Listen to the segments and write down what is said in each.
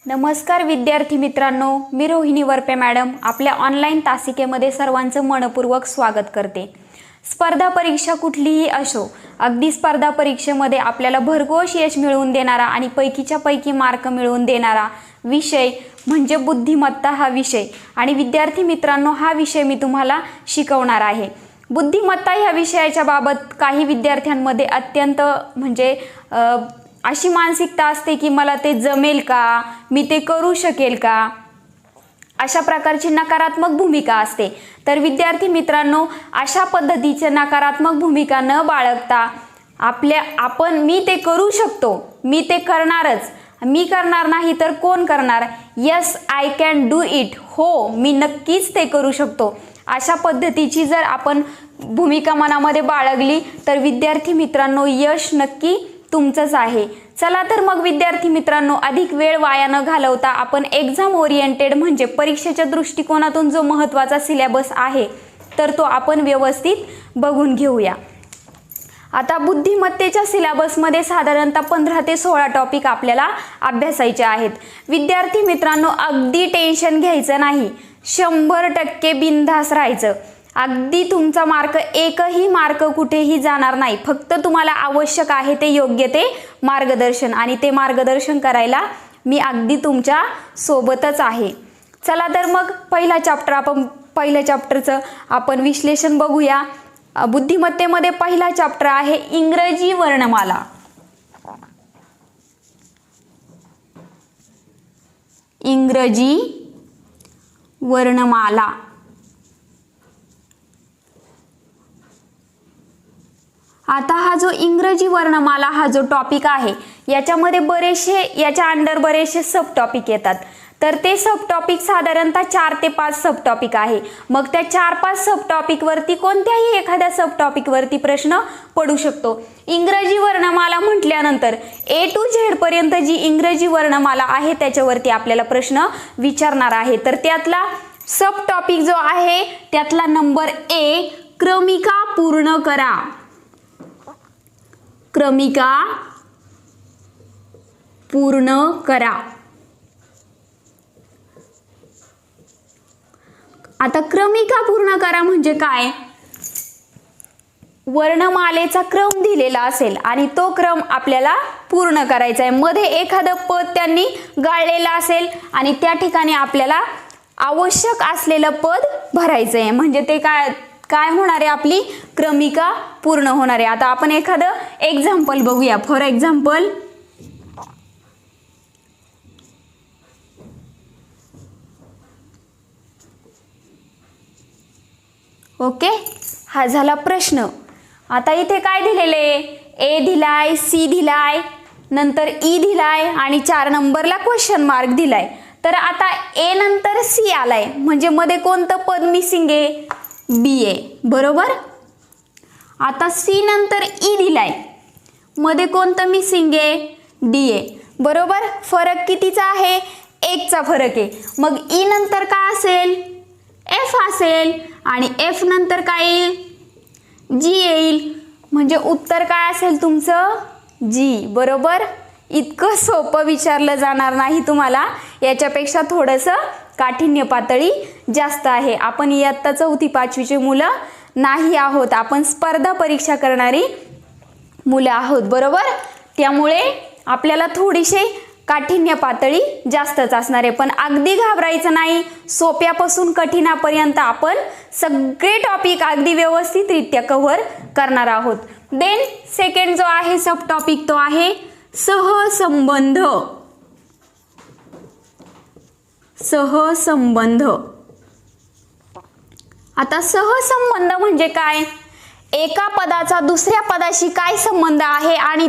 नमस्कार विद्यार्थी मित्रांनो, मी रोहिणी वरपे मॅडम आपल्या ऑनलाईन तासिकेमध्ये सर्वांचं मनपूर्वक स्वागत करते। स्पर्धा परीक्षा कुठलीही असो, अगदी स्पर्धा परीक्षेमध्ये आपल्याला भरघोस यश मिळवून देणारा आणि पैकीच्या पैकी मार्क मिळवून देणारा विषय म्हणजे बुद्धिमत्ता हा विषय। आणि विद्यार्थी मित्रांनो, हा विषय मी तुम्हाला शिकवणार आहे। बुद्धिमत्ता या विषयाच्या बाबत काही विद्यार्थ्यांमध्ये अत्यंत अशी मानसिकता असते की मला ते जमेल का, मी ते करू शकेल का, अशा प्रकारची नकारात्मक भूमिका असते। तर विद्यार्थी मित्रांनो, अशा पद्धतीची नकारात्मक भूमिका न बाळगता आपण मी ते करू शकतो, मी ते करणारच, मी करणार नाही तर कोण करणार, yes I can do it, हो मी नक्कीच ते करू शकतो, अशा पद्धतीची जर आपण भूमिका मनामध्ये बाळगली तर विद्यार्थी मित्रांनो, यश नक्की तुमचंच आहे। चला तर मग विद्यार्थी मित्रांनो, अधिक वेळ वाया न घालवता आपण एक्झाम ओरिएंटेड म्हणजे परीक्षेच्या दृष्टिकोनातून जो महत्त्वाचा सिलेबस आहे तर तो आपण व्यवस्थित बघून घेऊया। आता बुद्धिमत्तेच्या सिलेबसमध्ये साधारणतः 15 ते 16 टॉपिक आपल्याला अभ्यासायचे आहेत। विद्यार्थी मित्रांनो, अगदी टेन्शन घ्यायचं नाही, 100% बिनधास्त राहायचं। अगदी तुमचा मार्क एकही मार्क कुठेही जाणार नाही, फक्त तुम्हाला आवश्यक आहे ते योग्य ते मार्गदर्शन, आणि ते मार्गदर्शन करायला मी अगदी तुमच्या सोबतच आहे। चला तर मग पहिल्या चॅप्टरचं आपण विश्लेषण बघूया। बुद्धिमत्तेमध्ये पहिला चॅप्टर आहे इंग्रजी वर्णमाला। इंग्रजी वर्णमाला आता हा जो इंग्रजी वर्णमाला हा जो टॉपिक आहे याच्यामध्ये याच्या अंडर बरेचसे सब टॉपिक येतात। तर ते सब टॉपिक साधारणतः 4 ते 5 सब टॉपिक आहे। मग त्या 4-5 सब टॉपिक वरती कोणत्याही एखाद्या सब टॉपिक वरती प्रश्न पडू शकतो। इंग्रजी वर्णमाला म्हटल्यानंतर A to Z पर्यंत जी इंग्रजी वर्णमाला आहे त्याच्यावरती आपल्याला प्रश्न विचारणार आहे। तर त्यातला सब टॉपिक जो आहे त्यातला नंबर A, क्रमिका पूर्ण करा। क्रमिका पूर्ण करा। आता क्रमिका पूर्ण करा म्हणजे काय, वर्णमालेचा क्रम दिलेला असेल आणि तो क्रम आपल्याला पूर्ण करायचा आहे। मध्ये एखादं पद त्यांनी गाळलेलं असेल आणि त्या ठिकाणी आपल्याला आवश्यक असलेलं पद भरायचं आहे, म्हणजे ते काय होणार आहे, आपली क्रमिका पूर्ण होणार आहे। आता आपण एखादं एक्झाम्पल बघूया। फॉर एक्झाम्पल, ओके, हा झाला प्रश्न। आता इथे काय दिलेले, ए दिलाय, सी दिलाय, नंतर ई दिलाय आणि 4 नंबरला क्वेश्चन मार्क दिलाय। तर आता ए नंतर सी आलाय म्हणजे मध्ये कोणतं पद मिसिंग आहे, बी आहे, बरोबर। आता सी नंतर ई दिलाय, मध्ये कोणतं मिसिंग आहे, डी आहे, बरोबर। फरक कितीचा आहे, 1 चा फरक आहे। मग ई नंतर काय असेल, एफ असेल, आणि एफ नंतर काय येईल, जी येईल, म्हणजे उत्तर काय असेल तुमचं, जी, बरोबर। इतकं सोपं विचारलं जाणार नाही तुम्हाला, याच्यापेक्षा थोडंसं काठिण्य पातळी जास्त आहे। आपण इयत्ता 4थी 5वीचे मुलं नाही आहोत, आपण स्पर्धा परीक्षा करणारी मुलं आहोत, बरोबर। त्यामुळे आपल्याला थोडीशी काठिण्य पातळी जास्तच असणार आहे। पण अगदी घाबरायचं नाही, सोप्यापासून कठीणापर्यंत आपण सगळे टॉपिक अगदी व्यवस्थितरित्या कव्हर करणार आहोत। देन सेकंड जो आहे सब टॉपिक तो आहे सहसंबंध। सहसंबंध, आता सहसंबंध म्हणजे काय, एका पदाचा दुसऱ्या पदाशी काय संबंध आहे आणि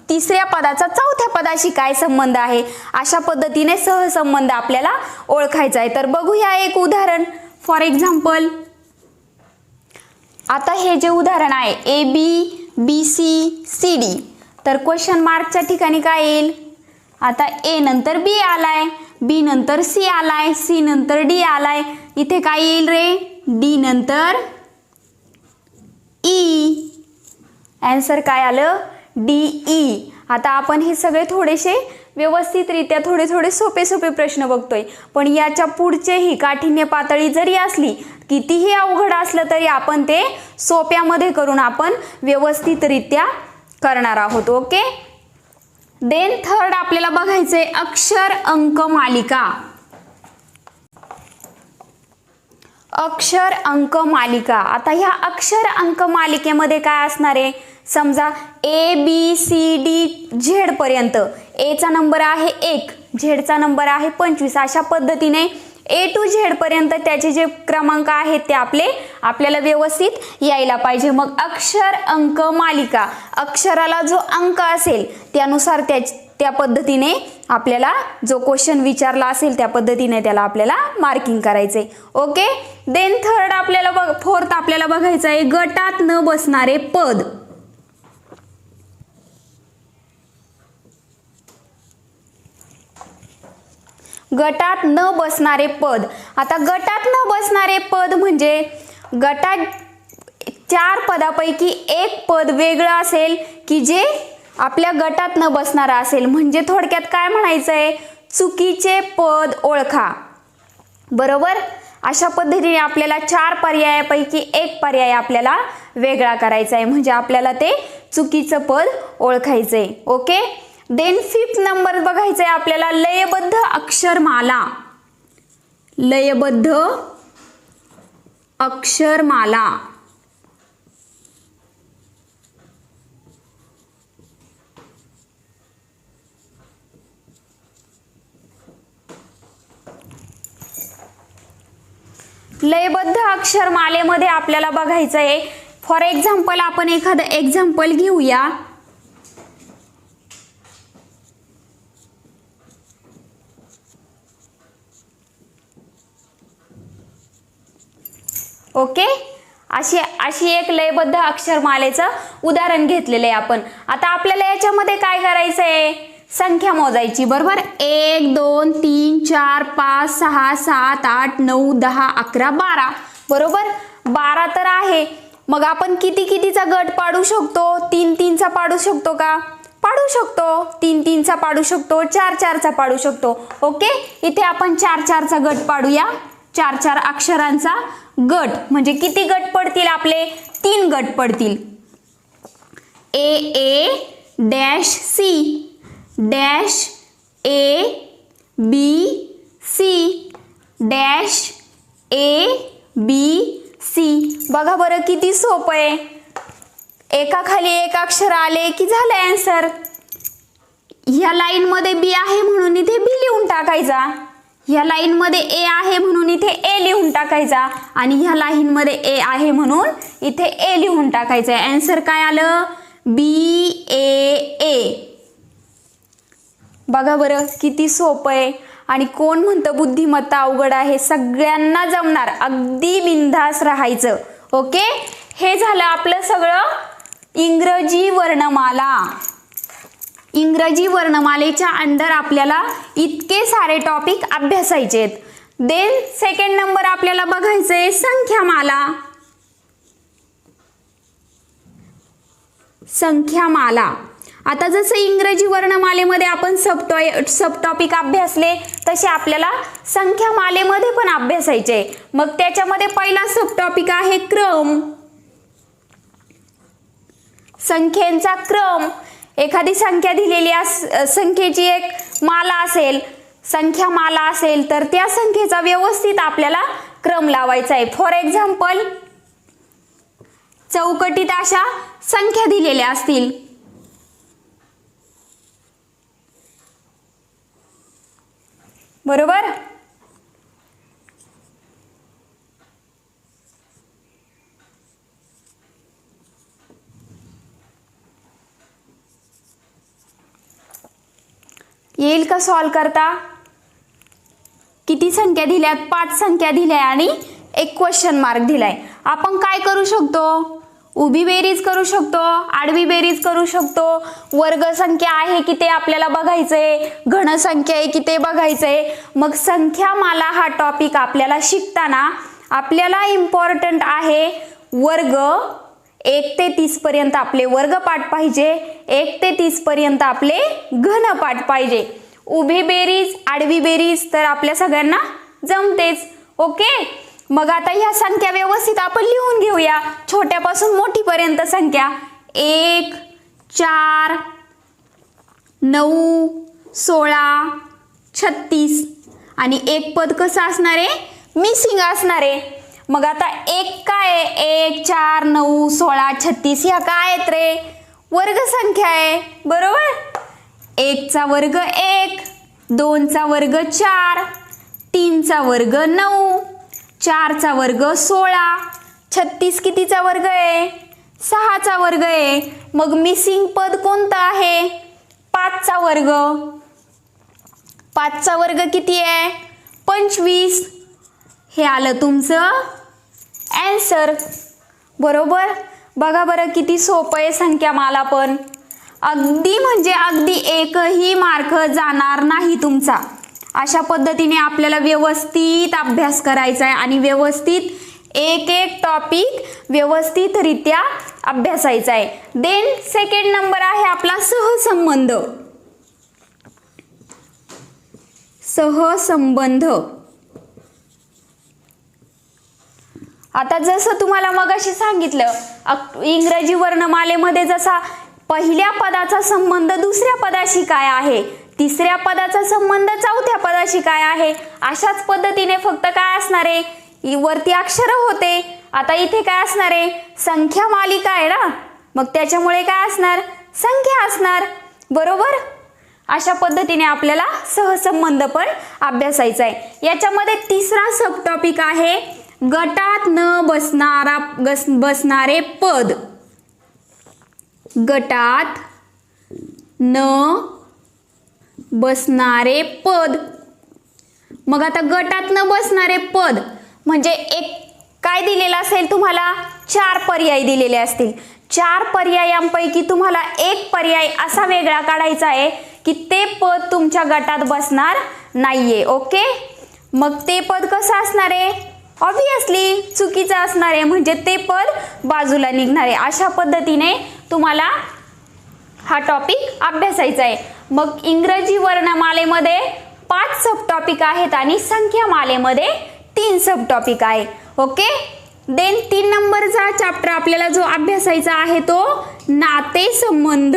तिसऱ्या पदाचा चौथ्या पदाशी काय संबंध आहे, अशा पद्धतीने सहसंबंध आपल्याला ओळखायचा आहे। तर बघूया एक उदाहरण। फॉर एक्झाम्पल, आता हे जे उदाहरण आहे A B, B C, C D, तर क्वेश्चन मार्कच्या ठिकाणी काय येईल, आता ए नंतर बी आलाय, बी नंतर सी आलाय, सी नंतर डी आलाय, इथे काय येईल रे, डी नंतर ई, आन्सर काय आलं, डी ई। आता आपण हे सगळे थोडेसे व्यवस्थितरित्या थोडे थोडे सोपे सोपे प्रश्न बघतोय, पण याच्या पुढचेही काठिण्य पातळी जरी असली, कितीही अवघड असलं तरी आपण ते सोप्यामध्ये करून आपण व्यवस्थितरित्या करणार आहोत. ओके. देन थर्ड आपल्याला बघायचंय अक्षर अंक मालिका. अक्षर अंक मालिका. आता ह्या अक्षर अंक मालिकेमध्ये काय असणार आहे, समजा ABCD Z पर्यंत A चा नंबर आहे 1, Z चा नंबर आहे 25, अशा पद्धतीने A to Z पर्यंत त्याचे जे क्रमांक आहेत ते आपल्याला व्यवस्थित यायला पाहिजे. मग अक्षर अंक मालिका, अक्षराला जो अंक असेल त्यानुसार त्या पद्धतीने आपल्याला जो क्वेश्चन विचारला असेल त्या पद्धतीने त्याला आपल्याला मार्किंग करायचे. ओके. देन थर्ड आपल्याला फोर्थ आपल्याला बघायचं आहे गटात न बसणारे पद. गटात न बसणारे पद. आता गटात न बसणारे पद म्हणजे गटात 4 पदापैकी एक पद वेगळं असेल की जे आपल्या गटात न बसणारा असेल. म्हणजे थोडक्यात काय म्हणायचंय, चुकीचे पद ओळखा. बरोबर. अशा पद्धतीने आपल्याला 4 पर्यायापैकी एक पर्याय आपल्याला वेगळा करायचा आहे, म्हणजे आपल्याला ते चुकीचं पद ओळखायचंय. ओके. देन फिफ्थ नंबर बघायचंय आपल्याला लयबद्ध अक्षरमाला. लयबद्ध अक्षरमाला. लयबद्ध अक्षरमालेमध्ये आपल्याला बघायचं आहे, फॉर एक्झाम्पल आपण एखादं एक्झाम्पल घेऊया. ओके. अशी एक लयबद्ध अक्षरमालेचं उदाहरण घेतलेलं आहे आपण. आता आपल्याला याच्यामध्ये काय करायचंय, संख्या मोजायची. बरोबर. 1 2 3 4 5 6 7 8 9 10 11 12. बरोबर. 12 तर आहे. मग आपण कितीचा गट पाडू शकतो, 3 चा पाडू शकतो का, पाडू शकतो. 3 चा पाडू शकतो, 4 चा पाडू शकतो. ओके. इथे आपण 4 चा गट पाडूया. 4 अक्षरांचा गट म्हणजे किती गट पडतील आपले, 3 गट पडतील. A dash C dash A B C dash A B C. बघा बरं किती सोपं आहे. एका खाली एक अक्षर आले की झालं आन्सर. ह्या लाईन मध्ये B आहे म्हणून इथे B लिहून टाकायचा, ह्या लाईन मध्ये A आहे म्हणून इथे A लिहून टाकायचा, आणि ह्या लाईन मध्ये A आहे म्हणून इथे A लिहून टाकायचा. आन्सर काय आलं, BAA. बघा बरं किती सोपं आहे. आणि कोण म्हणतं बुद्धिमत्ता अवघड आहे, सगळ्यांना जमणार, अगदी बिनधास्त राहायचं. ओके. हे झालं आपलं सगळं इंग्रजी वर्णमाला. इंग्रजी वर्णमालेच्या अंडर आपल्याला इतके सारे टॉपिक अभ्यासायचे आहेत. देन सेकंड नंबर आपल्याला बघायचंय संख्यामाला. संख्यामाला. आता जसं इंग्रजी वर्णमालेमध्ये आपण सब टॉपिक अभ्यासले तसे आपल्याला संख्यामालेमध्ये पण अभ्यासायचे. मग त्याच्यामध्ये पहिला सब टॉपिक आहे क्रम. संख्येचा क्रम. एखादी संख्या दिलेली संख्येची एक माला असेल, संख्या माला असेल, तर त्या संख्येचा व्यवस्थित आपल्याला क्रम लावायचा आहे. फॉर एक्झाम्पल चौकटीत अशा संख्या दिलेल्या असतील. बरोबर. येईल का सॉल्व करता. किती संख्या दिल्यात, 5 संख्या दिल्या आणि एक क्वेश्चन मार्क दिलाय. आपण काय करू शकतो, उभी बेरीज करू शकतो, आडवी बेरीज करू शकतो, वर्ग संख्या आहे की ते आपल्याला बघायचंय, घन संख्या आहे की ते बघायचंय. मग संख्यामाला हा टॉपिक आपल्याला शिकताना आपल्याला इम्पॉर्टंट आहे वर्ग. 1 ते 30 पर्यंत आपले वर्गपाठ पाहिजे, 1 ते 30 पर्यंत आपले घनपाठ पाहिजे. उभी बेरीज, आडवी बेरीज तर आपल्या सगळ्यांना जमतेच. ओके, मग आता ह्या संख्या व्यवस्थित आपण लिहून घेऊया, छोट्यापासून मोठीपर्यंत संख्या. 1, 4, 9, 16, 36 आणि एक पद कसं असणार आहे, मिसिंग असणार आहे. मग आता एक काय आहे, 1, 4, 9, 16, 36 ह्या काय आहेत रे, वर्ग संख्या आहे बरोबर. 1 चा वर्ग 1, 2 चा वर्ग 4, 3 चा वर्ग 9, 4 चा वर्ग 16, 36 कितीचा वर्ग आहे, 6 चा वर्ग आहे. मग मिसिंग पद कोणतं आहे, 5 चा वर्ग. 5 चा वर्ग किती आहे, 25. हे आलं तुमचं ॲन्सर बरोबर. बघा बरं किती सोपं आहे संख्यामाला पण. अगदी म्हणजे अगदी एकही मार्क जाणार नाही तुमचा. अशा पद्धतीने आपल्याला व्यवस्थित अभ्यास करायचा आहे आणि व्यवस्थित एक एक टॉपिक व्यवस्थितरित्या अभ्यासायचा आहे. देन सेकंड नंबर आहे आपला सहसंबंध. सहसंबंध. आता जसं तुम्हाला मगाशी सांगितलं, इंग्रजी वर्णमालेमध्ये जसा पहिल्या पदाचा संबंध दुसऱ्या पदाशी काय आहे, तिसऱ्या पदाचा संबंध चौथ्या पदाशी काय आहे, अशाच पद्धतीने फक्त काय असणार आहे, वरती अक्षर होते. आता इथे काय असणार आहे, संख्या मालिका आहे ना, मग त्याच्यामुळे काय असणार, संख्या असणार बरोबर. अशा पद्धतीने आपल्याला सहसंबंध पण अभ्यासायचा आहे. याच्यामध्ये तिसरा सब टॉपिक आहे गटात न बसणारे पद. गटात न बसणारे पद. मग आता गटात न बसणारे पद म्हणजे एक काय दिलेलं असेल तुम्हाला, 4 पर्याय दिलेले असतील. 4 पर्यायांपैकी तुम्हाला एक पर्याय असा वेगळा काढायचा आहे की ते पद तुमच्या गटात बसणार नाहीये. ओके, मग ते पद कसं असणार आहे, ऑब्विसली चुकीचं असणार आहे, म्हणजे ते पद बाजूला निघणार आहे. अशा पद्धतीने तुम्हाला हा टॉपिक अभ्यासायचा आहे. मग इंग्रजी वर्णमालेमध्ये 5 सब टॉपिक आहेत आणि संख्यामालेमध्ये 3 सब टॉपिक आहे. ओके, देन 3 नंबरचा चॅप्टर आपल्याला जो अभ्यासायचा आहे तो नातेसंबंध.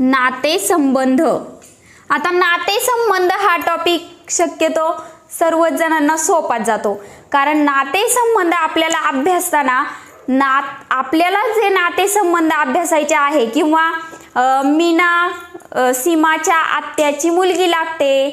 नातेसंबंध. आता नातेसंबंध हा टॉपिक शक्यतो सर्वच जणांना सोपाच जातो, कारण नातेसंबंध आपल्याला अभ्यासताना आपल्याला जे नातेसंबंध अभ्यासायचे आहे किंवा सीमाच्या आत्याची मुलगी लागते,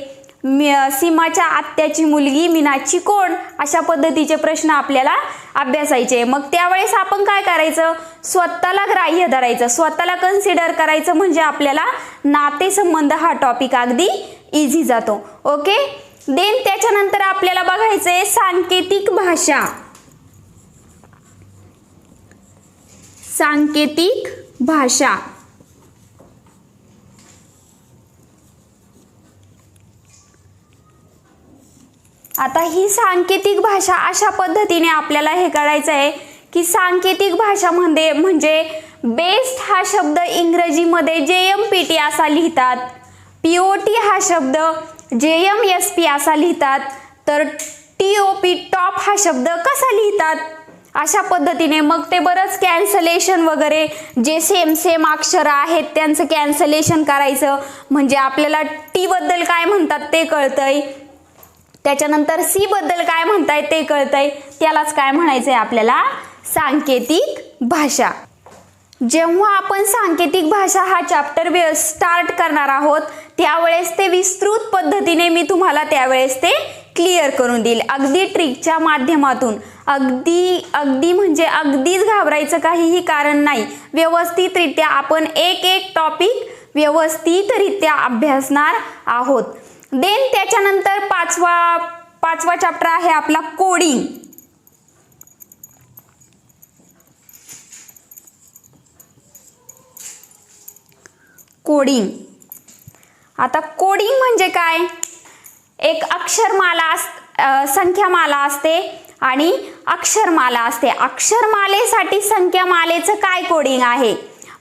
सीमाच्या आत्याची मुलगी मीनाची कोण, अशा पद्धतीचे प्रश्न आपल्याला अभ्यासायचे. मग त्यावेळेस आपण काय करायचं, स्वतःला ग्राह्य धरायचं, स्वतःला कन्सिडर करायचं, म्हणजे आपल्याला नातेसंबंध हा टॉपिक अगदी इझी जातो. ओके, देन त्याच्यानंतर आपल्याला बघायचंय सांकेतिक भाषा. सांकेतिक भाषा. आता ही सांकेतिक भाषा अशा पद्धतीने आपल्याला हे करायचं आहे की सांकेतिक भाषा म्हणजे बेस्ट हा शब्द इंग्रजीमध्ये JMPT असा लिहितात, POT हा शब्द JMSP असा लिहितात, तर TOP टॉप हा शब्द कसा लिहितात अशा पद्धतीने. मग ते बरंच कॅन्सलेशन वगैरे जे सेम अक्षर आहेत त्यांचं कॅन्सलेशन करायचं, म्हणजे आपल्याला T बद्दल काय म्हणतात ते कळतंय, त्याच्यानंतर C बद्दल काय म्हणताय ते कळतंय, त्यालाच काय म्हणायचंय आपल्याला, सांकेतिक भाषा. जेव्हा आपण सांकेतिक भाषा हा चॅप्टर स्टार्ट करणार आहोत त्यावेळेस ते विस्तृत पद्धतीने मी तुम्हाला त्यावेळेस ते क्लिअर करून देईल, अगदी ट्रिकच्या माध्यमातून. अगदी म्हणजे अगदीच घाबरायचं काहीही कारण नाही. व्यवस्थितरित्या आपण एक एक टॉपिक व्यवस्थितरित्या अभ्यासणार आहोत. देन त्याच्यानंतर पाचवा चॅप्टर आहे आपला कोडिंग. कोडिंग. आता कोडिंग म्हणजे काय, एक अक्षरमाला संख्यामाला असते आणि अक्षरमाला असते. अक्षरमालेसाठी संख्यामालेचं काय कोडिंग आहे,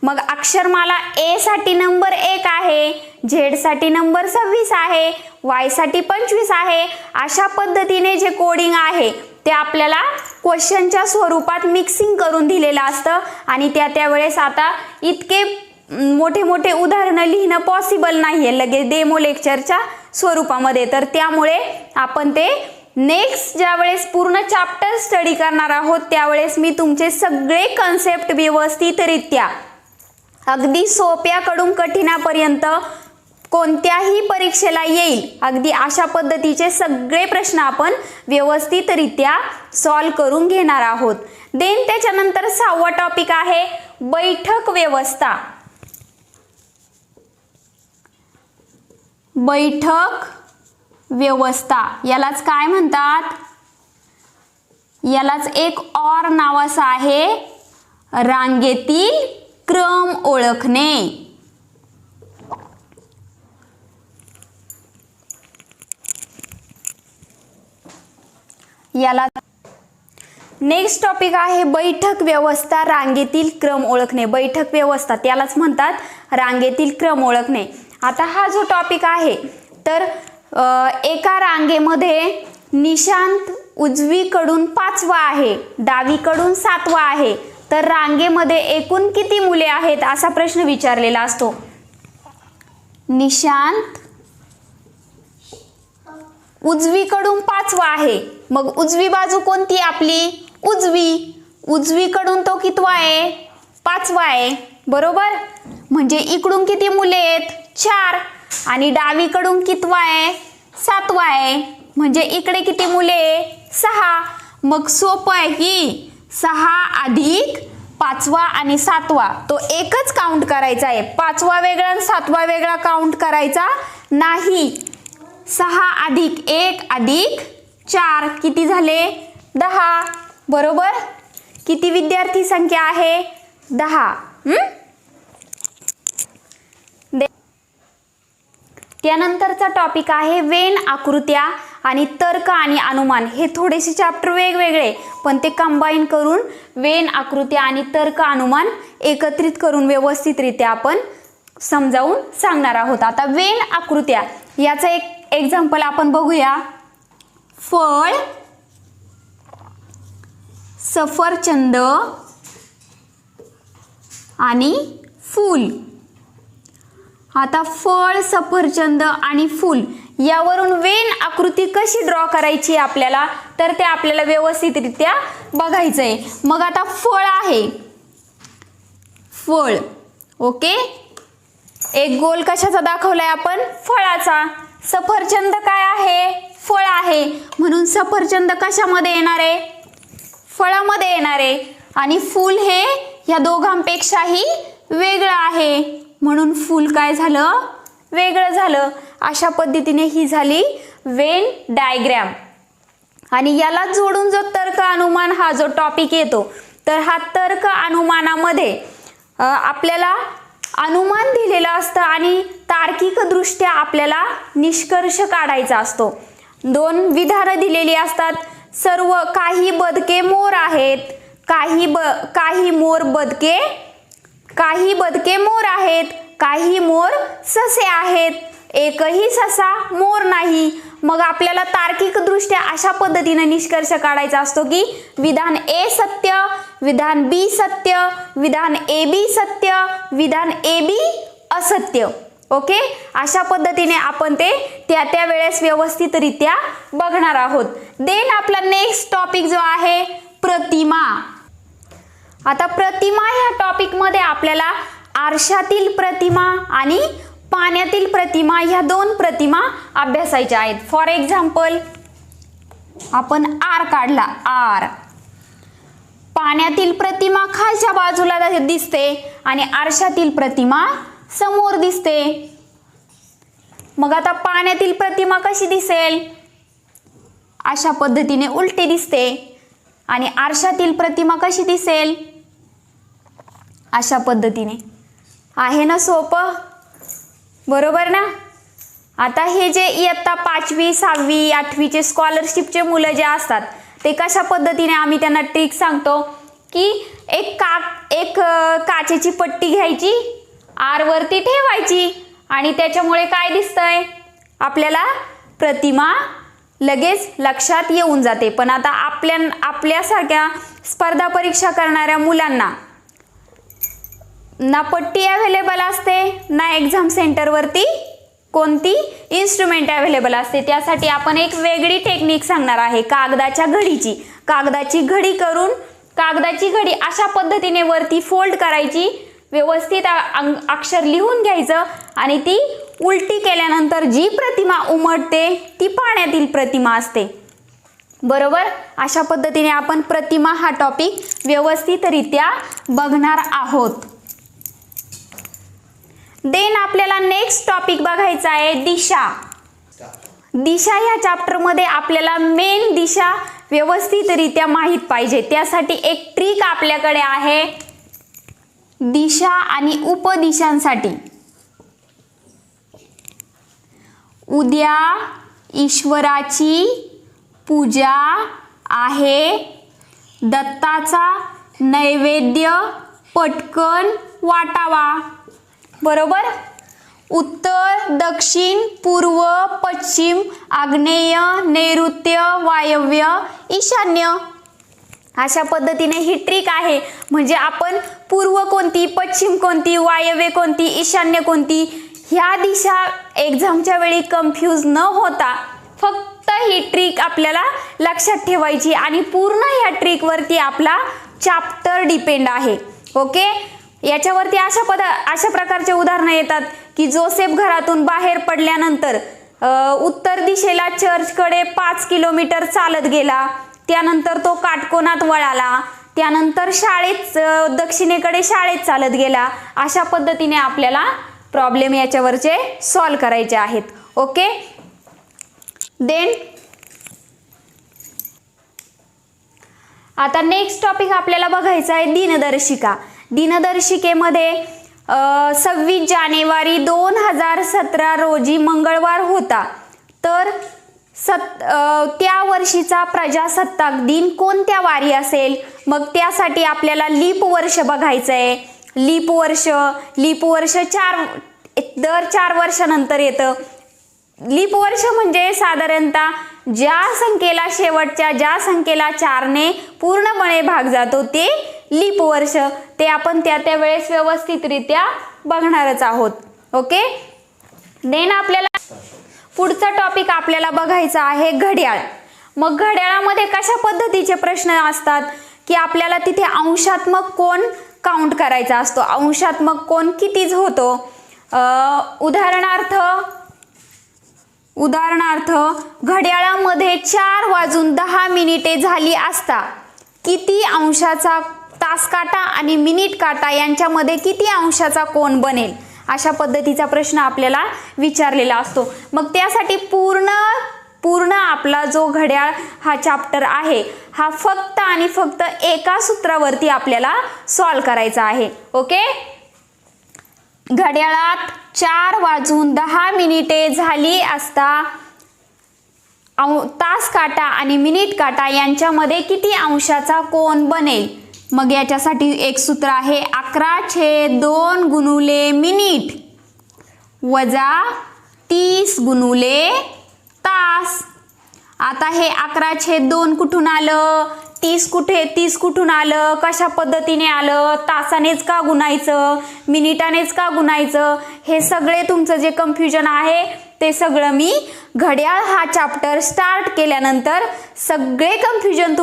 मग अक्षरमाला ए साठी नंबर 1 आहे, झेड साठी नंबर 26 आहे, वाय साठी 25 आहे. अशा पद्धतीने जे कोडिंग आहे ते आपल्याला क्वेश्चनच्या स्वरूपात मिक्सिंग करून दिलेलं असतं आणि त्यावेळेस आता इतके मोठे मोठे उदाहरणं लिहिणं पॉसिबल नाहीये लगेच डेमो लेक्चरच्या स्वरूपामध्ये. तर त्यामुळे आपण ते नेक्स्ट ज्यावेळेस पूर्ण चॅप्टर स्टडी करणार आहोत त्यावेळेस मी तुमचे सगळे कन्सेप्ट व्यवस्थितरित्या अगदी सोप्याकडून कठीणापर्यंत कोणत्याही परीक्षेला येईल अगदी अशा पद्धतीचे सगळे प्रश्न आपण व्यवस्थितरित्या सॉल्व करून घेणार आहोत. देन त्याच्यानंतर 6वा टॉपिक आहे बैठक व्यवस्था. बैठक व्यवस्था यालाच काय म्हणतात, यालाच एक और नाव असं आहे रांगेतील क्रम ओळखणे. याला नेक्स्ट टॉपिक आहे बैठक व्यवस्था रांगेतील क्रम ओळखणे. बैठक व्यवस्था त्यालाच म्हणतात रांगेतील क्रम ओळखणे. आता हा जो टॉपिक आहे तर एका रांगेमध्ये निशांत उजवीकडून 5वा आहे, डावीकडून 7वा आहे, तर रांगेमध्ये एकूण किती मुले आहेत असा प्रश्न विचारलेला असतो. निशांत उजवीकडून 5वा आहे, मग उजवी बाजू कोणती आपली उजवी, उजवीकडून तो कितवा आहे 5वा आहे बरोबर. म्हणजे इकडून किती मुले आहेत 4 आणि डावीकडून कितवा आहे 7वा आहे म्हणजे इकडे किती मुले 6. मग सोपं आहे की 6 अधिक 5वा आणि 7वा तो एकच काउंट करायचा आहे. 5वा वेगळा आणि 7वा वेगळा काउंट करायचा नाही. 6 अधिक 1 अधिक 4 किती झाले 10 बरोबर. किती विद्यार्थी संख्या आहे 10. त्यानंतरचा टॉपिक आहे वेन आकृत्या आणि तर्क आणि अनुमान. हे थोडेसे चॅप्टर वेगवेगळे पण ते कंबाईन करून वेन आकृत्या आणि तर्क अनुमान एकत्रित करून व्यवस्थितरित्या आपण समजावून सांगणार आहोत. आता वेन आकृत्या याचं एक एक्झाम्पल आपण बघूया. फळ, सफरचंद आणि फूल. आता फळ, सफरचंद आणि फूल यावरून वेन आकृती कशी ड्रॉ करायची आपल्याला तर ते आपल्याला व्यवस्थितरित्या बघायचंय. मग आता फळ आहे, फळ ओके, एक गोल कशाचा दाखवलाय आपण फळाचा. सफरचंद काय आहे फळ आहे म्हणून सफरचंद कशामध्ये येणार आहे फळामध्ये येणार आहे. आणि फूल हे या दोघांपेक्षाही वेगळं आहे म्हणून फूल काय झालं वेगळं झालं. अशा पद्धतीने ही झाली वेन डायग्राम. आणि याला जोडून जो तर्क अनुमान हा जो टॉपिक येतो तर हा तर्क अनुमानामध्ये आपल्याला अनुमान दिलेलं असतं आणि तार्किकदृष्ट्या आपल्याला निष्कर्ष काढायचा असतो. 2 विधानं दिलेली असतात. सर्व काही बदके मोर आहेत, काही बदके मोर आहेत, काही मोर ससे आहेत, एकही ससा मोर नाही. मग आपल्याला तार्किकदृष्ट्या अशा पद्धतीने निष्कर्ष काढायचा असतो की विधान ए सत्य, विधान बी सत्य, विधान ए बी सत्य, विधान ए बी असत्य. ओके, अशा पद्धतीने आपण ते त्या वेळेस व्यवस्थितरित्या बघणार आहोत. देन आपला नेक्स्ट टॉपिक जो आहे प्रतिमा. आता प्रतिमा ह्या टॉपिक मध्ये आपल्याला आरशातील प्रतिमा आणि पाण्यातील प्रतिमा ह्या 2 प्रतिमा अभ्यासायच्या आहेत. फॉर एक्झाम्पल आपण आर काढला, आर पाण्यातील प्रतिमा खालच्या बाजूला दिसते आणि आरशातील प्रतिमा समोर दिसते. मग आता पाण्यातील प्रतिमा कशी दिसेल अशा पद्धतीने उलटी दिसते आणि आरशातील प्रतिमा कशी दिसेल अशा पद्धतीने. आहे ना सोपं बरोबर ना. आता हे जे इयत्ता 5वी 6वी 8वीचे स्कॉलरशिपचे मुलं जे असतात ते कशा पद्धतीने आम्ही त्यांना ट्रिक सांगतो की एक काचेची पट्टी घ्यायची, आर वरती ठेवायची आणि त्याच्यामुळे काय दिसतंय आपल्याला, प्रतिमा लगेच लक्षात येऊन जाते. पण आता आपल्यासारख्या स्पर्धा परीक्षा करणाऱ्या मुलांना ना पट्टी अवेलेबल असते, ना एक्झाम सेंटरवरती कोणती इन्स्ट्रुमेंट अवेलेबल असते. त्यासाठी आपण एक वेगळी टेक्निक सांगणार आहे, कागदाच्या घडीची. कागदाची घडी करून कागदाची घडी अशा पद्धतीने वरती फोल्ड करायची, व्यवस्थित अक्षर लिहून घ्यायचं आणि ती उलटी केल्यानंतर जी प्रतिमा उमटते ती पाण्यातील प्रतिमा असते. बरोबर. अशा पद्धतीने आपण प्रतिमा हा टॉपिक व्यवस्थितरित्या बघणार आहोत. देन आपल्याला नेक्स्ट टॉपिक बघायचा आहे दिशा. दिशा या चॅप्टर मध्ये आपल्याला मेन दिशा व्यवस्थितरित्या माहित पाहिजे. त्यासाठी एक ट्रिक आपल्याकडे आहे दिशा आणि उपदिशांसाठी. उद्या ईश्वराची पूजा आहे, दत्ताचा नैवेद्य पटकन वाटावा. बरोबर. उत्तर, दक्षिण, पूर्व, पश्चिम, आग्नेय, नैऋत्य, वायव्य, ईशान्य. अशा पद्धतीने ही ट्रिक आहे. म्हणजे आपण पूर्व कोणती, पश्चिम कोणती, वायव्य कोणती, ईशान्य कोणती, ह्या दिशा एक्झामच्या वेळी कन्फ्यूज न होता फक्त ही ट्रिक आपल्याला लक्षात ठेवायची आणि पूर्ण ह्या ट्रिकवरती आपला चॅप्टर डिपेंड आहे. ओके. याच्यावरती अशा प्रकारचे उदाहरणं येतात की जोसेफ घरातून बाहेर पडल्यानंतर उत्तर दिशेला चर्चकडे 5 किलोमीटर चालत गेला, त्यानंतर तो काटकोनात वळाला, त्यानंतर दक्षिणेकडे शाळेत चालत गेला. अशा पद्धतीने आपल्याला प्रॉब्लेम याच्यावरचे सॉल्व करायचे आहेत. ओके. देन आता नेक्स्ट टॉपिक आपल्याला बघायचा आहे दिनदर्शिका. दिनदर्शिकेमध्ये 26 जानेवारी 2017 रोजी मंगळवार होता. तर त्या वर्षीचा प्रजासत्ताक दिन कोणत्या वारी असेल? मग त्यासाठी आपल्याला लीप वर्ष बघायचं आहे. लीप वर्ष दर 4 वर्षानंतर येतं. लीप वर्ष म्हणजे साधारणतः ज्या संख्येला 4 ने पूर्णपणे भाग जातो ते लीप वर्ष. ते आपण त्या वेळेस व्यवस्थितरित्या बघणारच आहोत. ओके. देन आपल्याला पुढचा टॉपिक आपल्याला बघायचा आहे घड्याळ. मग घड्याळामध्ये कशा पद्धतीचे प्रश्न असतात की आपल्याला तिथे अंशात्मक कोन काउंट करायचा असतो. अंशात्मक कोन कितीच होतो. उदाहरणार्थ घड्याळामध्ये 4:10 झाली असता किती अंशाचा तास काटा आणि मिनिट काटा यांच्यामध्ये किती अंशाचा कोन बनेल, अशा पद्धतीचा प्रश्न आपल्याला विचारलेला असतो. मग त्यासाठी पूर्ण आपला जो घड्याळ हा चॅप्टर आहे हा फक्त आणि फक्त एका सूत्रावरती आपल्याला सॉल्व करायचा आहे. ओके. घड्याळात 4:10 झाली असता तास काटा आणि मिनिट काटा यांच्यामध्ये किती अंशाचा कोन बनेल. मग याच्यासाठी एक सूत्र आहे 11/2 गुणुले मिनिट वजा 30 गुणुले तास. आता हे 11/2 कुठून आलं, 30 कुठून आलं, कशा पद्धतीने आलं, तासानेच का गुणायचं, मिनिटानेच का गुणायचं, हे सगळे तुमचं जे कन्फ्युजन आहे ते सगळं मी घड्याळ हा चॅप्टर स्टार्ट केल्यानंतर सगळे कन्फ्युजन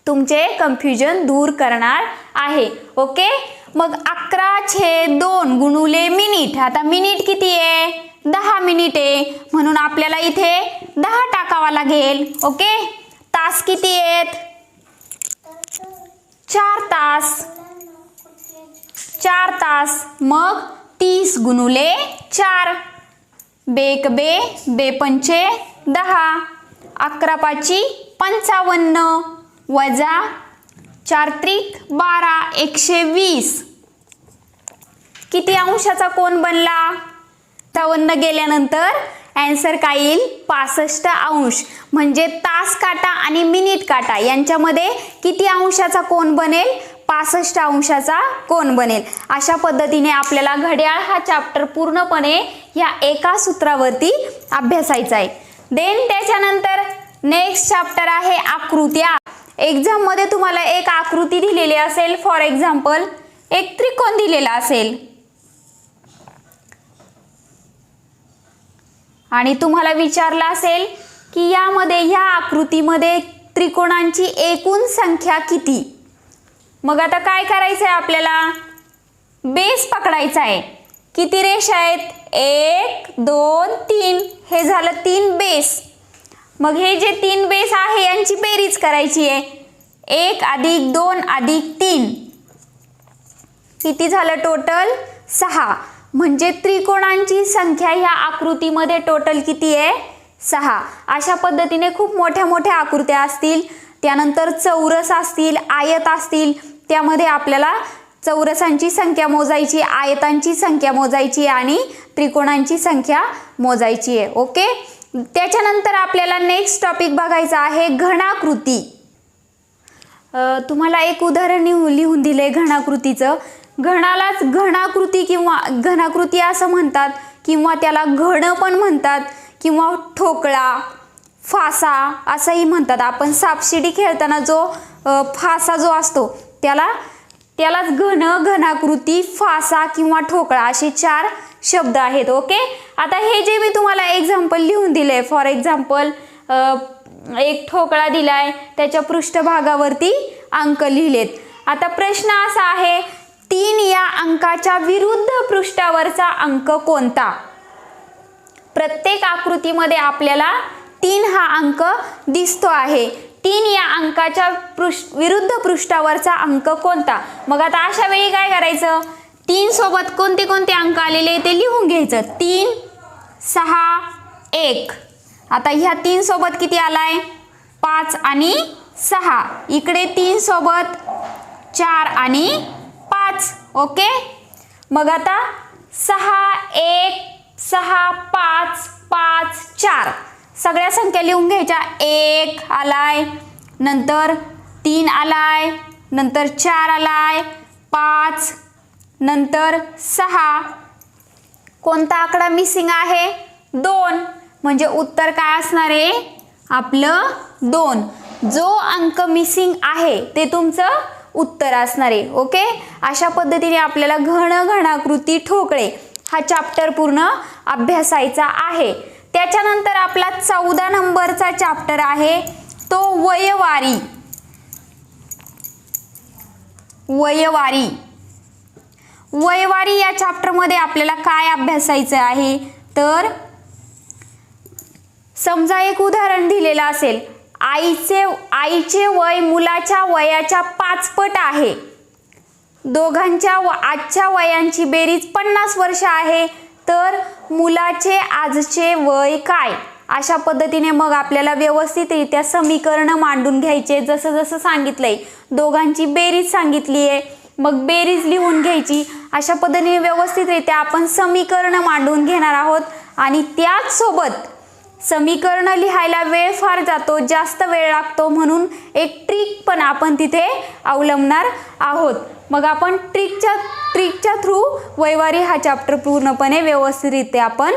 तुमचे कन्फ्युजन दूर करणार आहे. ओके. मग 11/2 गुणुले मिनिट. आता मिनिट किती आहे, 10 मिनिट आहे, म्हणून आपल्याला इथे 10 टाकावा लागेल. ओके. तास किती आहेत, 4 तास. मग 30 गुणुले 4, बेक बे, बेपंचे 10, 11×5 55 वजा 4×3 12, 120. किती अंशाचा कोन बनला, 57 गेल्यानंतर ॲन्सर काय येईल 65 अंश. म्हणजे तास काटा आणि मिनिट काटा यांच्यामध्ये किती अंशाचा कोन बनेल? 65 अंशाचा कोन बनेल. अशा पद्धतीने आपल्याला घड्याळ हा चॅप्टर पूर्णपणे या एका सूत्रावरती अभ्यासायचा आहे. देन त्याच्यानंतर नेक्स्ट चॅप्टर आहे आकृत्या. एक्झाम मध्ये तुम्हाला एक आकृती दिलेली असेल. फॉर एक्झाम्पल एक त्रिकोण दिलेला असेल आणि तुम्हाला विचारलं असेल की यामध्ये ह्या आकृतीमध्ये त्रिकोणांची एकूण संख्या किती. मग आता काय करायचं आहे आपल्याला? बेस पकडायचा आहे. किती रेषा आहेत? 1 2 3. हे झालं 3 बेस. मग हे जे 3 बेस आहे यांची बेरीज करायची आहे. 1 + 2 + 3 किती झालं टोटल? 6. म्हणजे त्रिकोणांची संख्या ह्या आकृतीमध्ये टोटल किती आहे? 6. अशा पद्धतीने खूप मोठ्या मोठ्या आकृत्या असतील, त्यानंतर चौरस असतील, आयत असतील, त्यामध्ये आपल्याला चौरसांची संख्या मोजायची, आयतांची संख्या मोजायची आणि त्रिकोणांची संख्या मोजायची आहे. ओके. त्याच्यानंतर आपल्याला नेक्स्ट टॉपिक बघायचा आहे घनाकृती. तुम्हाला एक उदाहरण लिहून दिले घनाकृतीचं. घनालाच घनाकृती किंवा घनाकृती असं म्हणतात, किंवा त्याला घन पण म्हणतात, किंवा ठोकळा, फासा असंही म्हणतात. आपण सापशिडी खेळताना जो फासा जो असतो त्यालाच घनाकृती, फासा किंवा ठोकळा असे 4 शब्द आहेत. ओके. आता हे जे मी तुम्हाला एक्झाम्पल लिहून दिले, फॉर एक्झाम्पल एक ठोकळा दिलाय, त्याच्या पृष्ठभागावरती अंक लिहिलेत. आता प्रश्न असा आहे 3 या अंकाच्या विरुद्ध पृष्ठावरचा अंक कोणता? प्रत्येक आकृतीमध्ये आपल्याला 3 हा अंक दिसतो आहे. 3 या अंकाच्या विरुद्ध पृष्ठावरचा अंक कोणता? मग आता अशा वेळी काय करायचं? 3 सोबत कोणते कोणते अंक आलेले ते लिहून घ्यायचं. 3 6 1. आता ह्या 3 सोबत किती आलाय? 5 आणि 6. इकडे 3 सोबत 4 आणि 5. ओके. मग आता 6 1 6 5 5 4 सगळ्या संख्या लिहून घ्यायच्या. 1 आलाय, नंतर 3 आलाय, नंतर 4 आलाय, 5, नंतर 6. कोणता आकडा मिसिंग आहे? 2. म्हणजे उत्तर काय असणार आहे? आपलं 2. जो अंक मिसिंग आहे ते तुमचं उत्तर असणार आहे. ओके. अशा पद्धतीने आपल्याला घनाकृती, ठोकळे हा चॅप्टर पूर्ण अभ्यासायचा आहे. त्याच्यानंतर आपला 14 नंबरचा चॅप्टर आहे तो वयवारी. वयवारी या चॅप्टरमध्ये आपल्याला काय अभ्यासायचं आहे? तर समजा एक उदाहरण दिलेलं असेल. आईचे वय मुलाच्या वयाच्या 5 पट आहे. दोघांच्या आजच्या वयांची बेरीज 50 वर्ष आहे. तर मुलाचे आजचे वय काय? अशा पद्धतीने मग आपल्याला व्यवस्थितरित्या समीकरण मांडून घ्यायचे. जसं जसं सांगितलंय, दोघांची बेरीज सांगितली आहे, मग बेरीज लिहून घ्यायची. अशा पद्धतीने व्यवस्थितरित्या आपण समीकरण मांडून घेणार आहोत. आणि त्याच सोबत समीकरण लिहायला वेळ फार जातो, जास्त वेळ लागतो, म्हणून एक ट्रिक पण आपण तिथे अवलंबणार आहोत. मग आपण ट्रिकच्या थ्रू वयवारी हा चॅप्टर पूर्णपणे व्यवस्थितरित्या आपण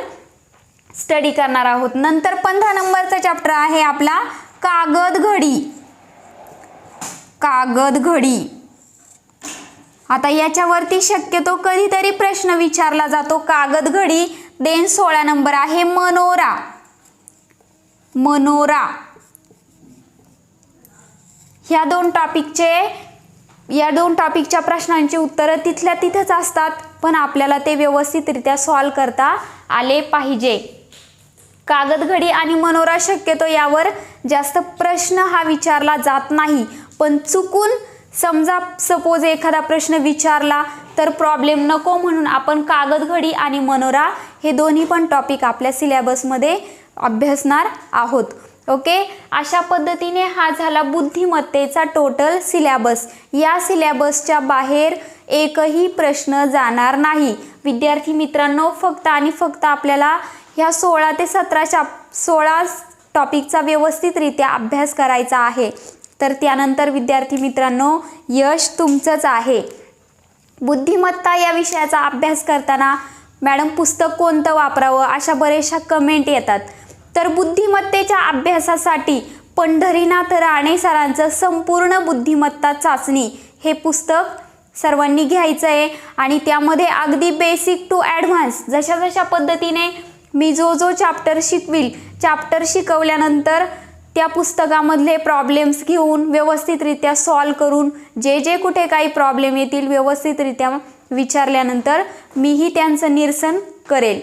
स्टडी करणार आहोत. नंतर 15 नंबरचा चॅप्टर आहे आपला कागद घडी. आता याच्यावरती शक्यतो कधीतरी प्रश्न विचारला जातो. कागद घडी. देन 16 नंबर आहे मनोरा. ह्या दोन टॉपिकच्या प्रश्नांची उत्तरं तिथल्या तिथंच असतात, पण आपल्याला ते व्यवस्थितरित्या सॉल्व करता आले पाहिजे. कागदघडी आणि मनोरा शक्यतो यावर जास्त प्रश्न हा विचारला जात नाही, पण चुकून समजा सपोज एखादा प्रश्न विचारला तर प्रॉब्लेम नको म्हणून आपण कागदघडी आणि मनोरा हे दोन्ही पण टॉपिक आपल्या सिलेबसमध्ये अभ्यासणार आहोत. ओके, अशा पद्धतीने हा झाला बुद्धिमत्तेचा टोटल सिलॅबस. या सिलॅबसच्या बाहेर एकही प्रश्न जाणार नाही. विद्यार्थी मित्रांनो, फक्त आणि फक्त आपल्याला ह्या 16 ते 16 टॉपिकचा व्यवस्थितरित्या अभ्यास करायचा आहे. तर त्यानंतर विद्यार्थी मित्रांनो, यश तुमचंच आहे. बुद्धिमत्ता या विषयाचा अभ्यास करताना मॅडम पुस्तक कोणतं वापरावं अशा बऱ्याचशा कमेंट येतात. तर बुद्धिमत्तेच्या अभ्यासासाठी पंढरीनाथ राणे सरांचं संपूर्ण बुद्धिमत्ता चाचणी हे पुस्तक सर्वांनी घ्यायचं आहे. आणि त्यामध्ये अगदी बेसिक टू ॲडव्हान्स जशा पद्धतीने मी जो चॅप्टर शिकविल, चॅप्टर शिकवल्यानंतर त्या पुस्तकामधले प्रॉब्लेम्स घेऊन व्यवस्थितरित्या सॉल्व करून जे कुठे काही प्रॉब्लेम येतील व्यवस्थितरित्या विचारल्यानंतर मीही त्यांचं निरसन करेल.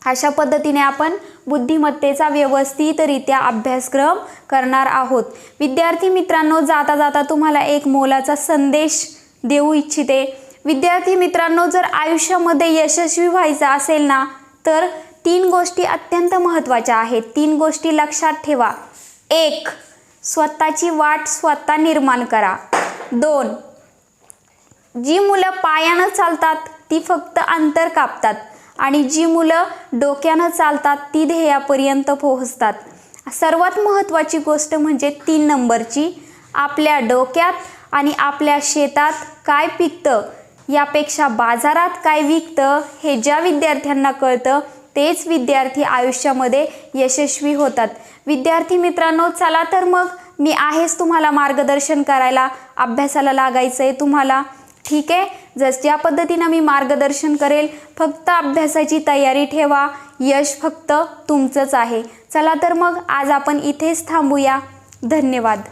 अशा पद्धतीने आपण बुद्धिमत्तेचा व्यवस्थितरित्या अभ्यासक्रम करणार आहोत. विद्यार्थी मित्रांनो, जाता जाता तुम्हाला एक मोलाचा संदेश देऊ इच्छिते. विद्यार्थी मित्रांनो, जर आयुष्यामध्ये यशस्वी व्हायचं असेल ना, तर 3 गोष्टी अत्यंत महत्त्वाच्या आहेत. 3 गोष्टी लक्षात ठेवा. 1, स्वतःची वाट स्वतः निर्माण करा. 2, जी मुलं पायानं चालतात ती फक्त अंतर कापतात आणि जी मुलं डोक्यानं चालतात ती ध्येयापर्यंत पोहोचतात. सर्वात महत्त्वाची गोष्ट म्हणजे 3 नंबरची, आपल्या डोक्यात आणि आपल्या शेतात काय पिकतं यापेक्षा बाजारात काय विकतं हे ज्या विद्यार्थ्यांना कळतं तेच विद्यार्थी आयुष्यामध्ये यशस्वी होतात. विद्यार्थी मित्रांनो, चला तर मग मी आहेच तुम्हाला मार्गदर्शन करायला. अभ्यासाला लागायचं आहे तुम्हाला, ठीक आहे. ज्या पद्धतीनं मी मार्गदर्शन करेल, फक्त अभ्यासाची तयारी ठेवा. यश फक्त तुमचंच आहे. चला तर मग आज आपण इथेच थांबूया. धन्यवाद.